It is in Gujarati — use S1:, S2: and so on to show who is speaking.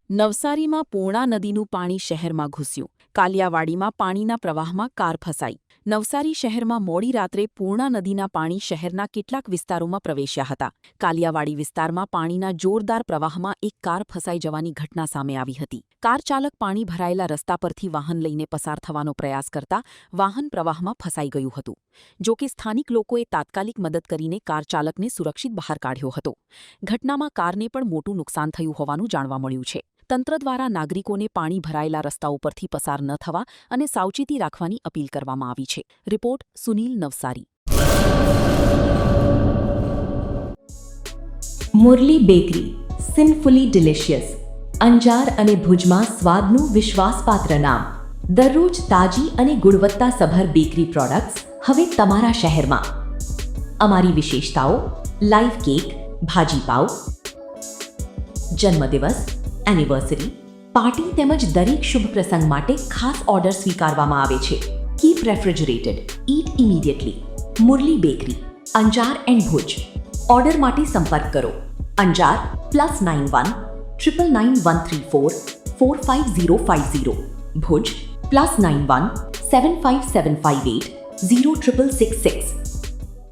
S1: નવસારીમાં પૂર્ણા નદીનું પાણી શહેરમાં ઘૂસ્યું. કાલિયાવાડીમાં પાણીના પ્રવાહમાં કાર ફસાઈ. નવસારી શહેરમાં મોડી રાત્રે પૂર્ણા નદીના પાણી શહેરના કેટલાક વિસ્તારોમાં પ્રવેશ્યા હતા. કાલિયાવાડી વિસ્તારમાં પાણીના જોરદાર પ્રવાહમાં એક કાર ફસાઈ જવાની ઘટના સામે આવી હતી. કાર ચાલક પાણી ભરાયેલા રસ્તા પરથી વાહન લઈને પસાર થવાનો પ્રયાસ કરતા વાહન પ્રવાહમાં ફસાઈ ગયું હતું. જોકે સ્થાનિક લોકોએ તાત્કાલિક મદદ કરીને કાર ચાલકને સુરક્ષિત બહાર કાઢ્યો હતો. ઘટનામાં કારને પણ મોટું નુકસાન થયું હોવાનું જાણવા મળ્યું છે. તંત્ર દ્વારા નાગરિકોને પાણી ભરાયેલા રસ્તાઓ પરથી પસાર ન થવા અને સાવચેતી રાખવાની અપીલ કરવામાં આવી છે. Report Sunil Navsari.
S2: Murli bakery, sinfully delicious. Anjar અને ભુજમાં સ્વાદનું વિશ્વાસપાત્ર નામ. દરરોજ તાજી અને ગુણવત્તાસભર બેકરી પ્રોડક્ટ્સ હવે તમારા શહેરમાં. અમારી વિશેષતાઓ: લાઈવ કેક, ભાજીપાવ, જન્મદિવસ, એનિવર્સરી, પાર્ટી તેમજ દરેક શુભ પ્રસંગ માટે ખાસ ઓર્ડર સ્વીકારવામાં આવે છે. Keep refrigerated, eat immediately. Murli bakery, Anjar and Bhuj. Order માટે સંપર્ક કરો. અંજાર +91 999 134 45050. ભુજ +91 75758 0666.